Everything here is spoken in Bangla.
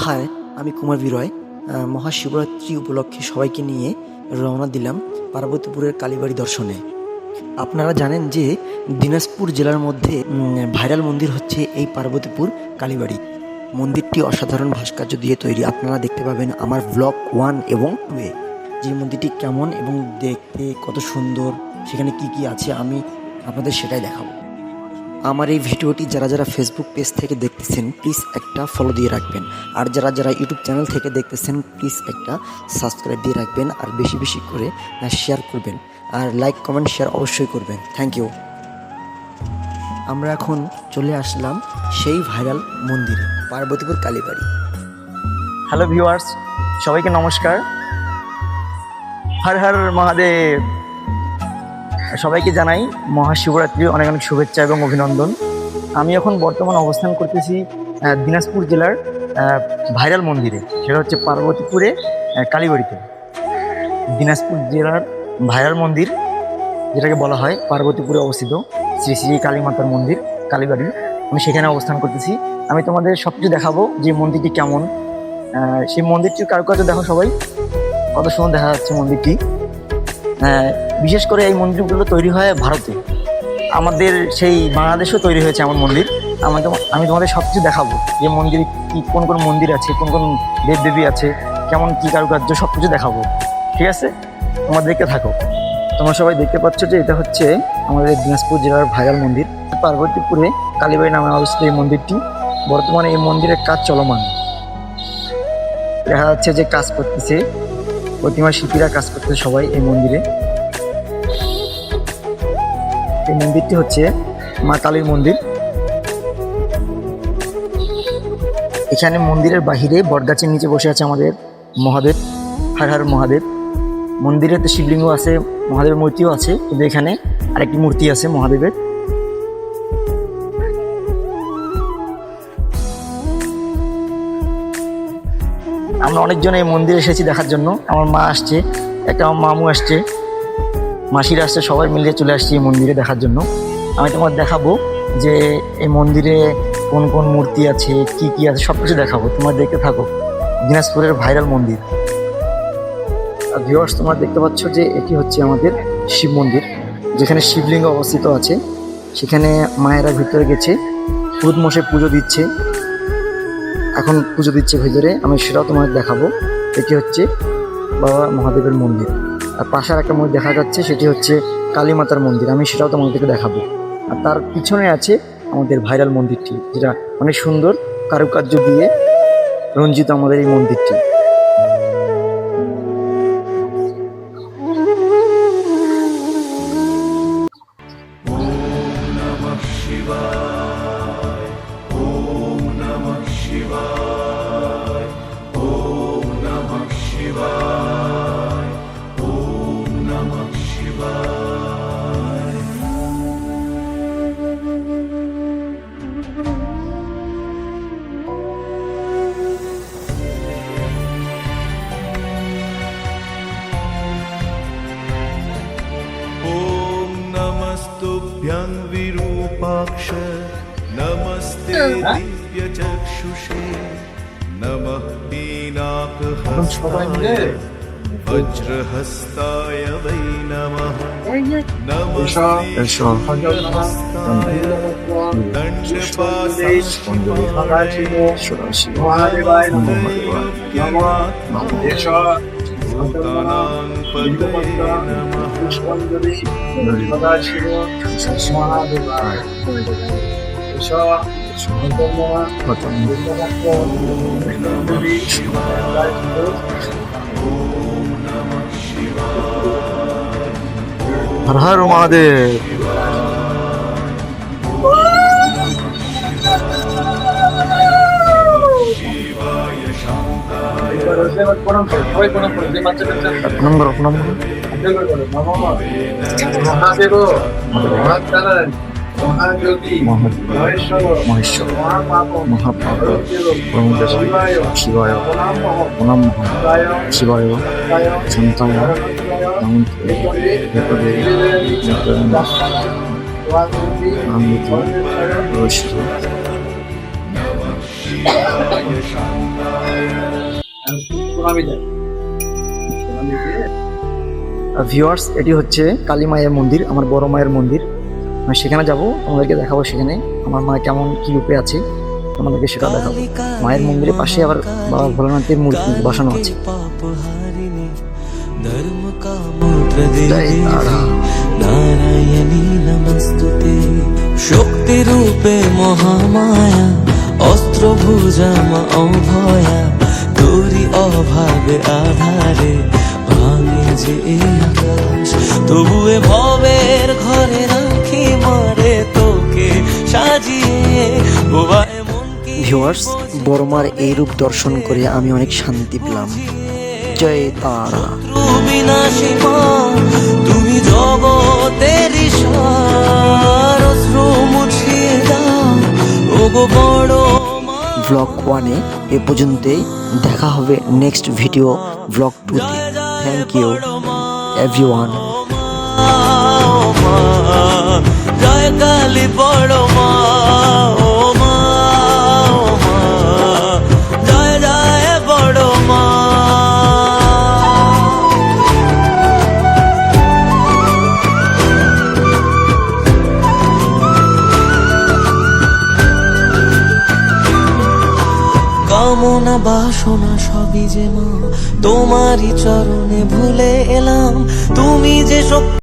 হাই, আমি কুমার বিরয়। মহাশিবরাত্রি উপলক্ষে সবাইকে নিয়ে রওনা দিলাম পার্বতীপুরের কালীবাড়ি দর্শনে। আপনারা জানেন যে দিনাজপুর জেলার মধ্যে ভাইরাল মন্দির হচ্ছে এই পার্বতীপুর কালীবাড়ি। মন্দিরটি অসাধারণ ভাস্কর্য দিয়ে তৈরি। আপনারা দেখতে পাবেন আমার ব্লগ 1 এবং 2-এ যে মন্দিরটি কেমন এবং দেখতে কত সুন্দর, সেখানে কি কি আছে আমি আপনাদের সেটাই দেখাবো। আমার এই ভিডিওটি যারা যারা ফেসবুক পেজ থেকে দেখতেছেন প্লিজ একটা ফলো দিয়ে রাখবেন, আর যারা যারা ইউটিউব চ্যানেল থেকে দেখতেছেন প্লিজ একটা সাবস্ক্রাইব দিয়ে রাখবেন, আর বেশি বেশি করে শেয়ার করবেন, আর লাইক কমেন্ট শেয়ার অবশ্যই করবেন। Thank you. আমরা এখন চলে আসলাম সেই ভাইরাল মন্দিরে, পার্বতীপুর কালীবাড়ি। হ্যালো ভিউয়ার্স, সবাইকে নমস্কার। হর হর মহাদেব। সবাইকে জানাই মহাশিবরাত্রির অনেক অনেক শুভেচ্ছা এবং অভিনন্দন। আমি এখন বর্তমান অবস্থান করতেছি দিনাজপুর জেলার ভাইরাল মন্দিরে, সেটা হচ্ছে পার্বতীপুরে কালীবাড়িতে। দিনাজপুর জেলার ভাইরাল মন্দির যেটাকে বলা হয় পার্বতীপুরে অবস্থিত শ্রী শ্রী কালী মাতার মন্দির কালীবাড়ি, আমি সেখানে অবস্থান করতেছি। আমি তোমাদের সব কিছু দেখাবো যে মন্দিরটি কেমন, সেই মন্দিরটির কারুকার্য দেখো সবাই, কত সুন্দর দেখা যাচ্ছে মন্দিরটি। বিশেষ করে এই মন্দিরগুলো তৈরি হয় ভারতে, আমাদের সেই বাংলাদেশেও তৈরি হয়েছে এমন মন্দির। আমি তোমাদের সব কিছু দেখাবো যে মন্দির কি, কোন কোন মন্দির আছে, কোন কোন দেবদেবী আছে, কেমন কি কারুকার্য, সব কিছু দেখাবো। ঠিক আছে, তোমরা দেখতে থাকো। তোমরা সবাই দেখতে পাচ্ছ যে এটা হচ্ছে আমাদের দিনাজপুর জেলার ভাইরাল মন্দির পার্বতীপুরে কালীবাড়ি নামে অবস্থিত এই মন্দিরটি। বর্তমানে এই মন্দিরের কাজ চলমান, দেখা যাচ্ছে যে কাজ করতেছে, প্রতিমা শিল্পীরা কাজ করতেছে সবাই এই মন্দিরে। এই মন্দিরটি হচ্ছে মা কালীর মন্দির। এখানে মন্দিরের বাহিরে বটগাছের নিচে বসে আছে আমাদের মহাদেব, হর হর মহাদেব। মন্দিরে তো শিবলিঙ্গ আছে, মহাদেবের মূর্তিও আছে, কিন্তু এখানে আরেকটি মূর্তি আছে মহাদেবের। আমরা অনেকজন এই মন্দিরে এসেছি দেখার জন্য। আমার মা আসছে, একটা আমার মামু আসছে, মাসিরা আসছে, সবাই মিলে চলে আসছি এই মন্দিরে দেখার জন্য। আমি তোমার দেখাবো যে এই মন্দিরে কোন কোন মূর্তি আছে, কি কি আছে, সব কিছু দেখাবো। তোমরা দেখতে থাকো। দিনাজপুরের ভাইরাল মন্দির। আর ভিউয়ার্স, তোমরা দেখতে পাচ্ছ যে এটি হচ্ছে আমাদের শিব মন্দির, যেখানে শিবলিঙ্গ অবস্থিত আছে। সেখানে মায়েরা ভিতরে গেছে, পুরোহিত মশাই পুজো দিচ্ছে, এখন পুজো দিচ্ছে ভিতরে, আমি সেটাও তোমাদের দেখাবো। এটি হচ্ছে বাবা মহাদেবের মন্দির। আর পাশে একটা মন্দির দেখা যাচ্ছে, সেটি হচ্ছে কালী মাতার মন্দির, আমি সেটাও তোমাদেরকে দেখাবো। আর তার পিছনে আছে আমাদের ভাইরাল মন্দিরটি, যেটা অনেক সুন্দর কারুকার্য দিয়ে রঞ্জিত আমাদের এই মন্দিরটি। तुभ्यं विरूपाक्ष नमस्ते दिव्यचक्षुषे नमः पीनाकहस्ताय वज्रहस्ताय वै नमः नमस्ते हस्ताय भूतानां पतये नमः হর হর মহাদেব। মহাদেব মহাত্মারায়ণ মহাযোগী মহেশ্বর মহাপাপ শিবায় প্রণাম শিবায় শান্তায় নমঃ প্রণামী দেয়। প্রণামী দিয়ে ভিউয়ার্স, এটি হচ্ছে কালী মায়ের মন্দির, আমার বড় মায়ের মন্দির। আমি সেখানে যাব, তোমাদেরকে দেখাবো সেখানে আমার মা কেমন কি রূপে আছে, তোমাদেরকে সেটা দেখাবো। মায়ের মন্দিরের পাশে আবার বাবা ভোলানাথের মূর্তি বসানো আছে। धर्म का मूत्र देवी तारा। नारायणी नमस्तुते शक्ति रूपे महामाया अस्त्र भुजा मा अभया তোরি অভাবে আধারে ভাঙে যে এই আকাশ তবুয়ে ভবের ঘরে রাখি মারে তোকে সাজিয়ে বোবায় মন কি ভিউয়ার্স, বড় মার এই রূপ দর্শন করে আমি অনেক শান্তি পেলাম। জয় তারা। বিনাশী মা তুমি জগতের ঈশ্বর অশ্রু মুছিয়ে দাও ওগো বড় মা ব্লগ 1-এ এ পর্যন্তই। দেখা হবে নেক্সট ভিডিও ব্লগ 2-তে। Thank you everyone. জয় কালী বড় মা ও মা জয় জয় বড় মা। কামনা বাসনা সবই যে মা তোমারই চরণে ভুলে এলাম তুমি যে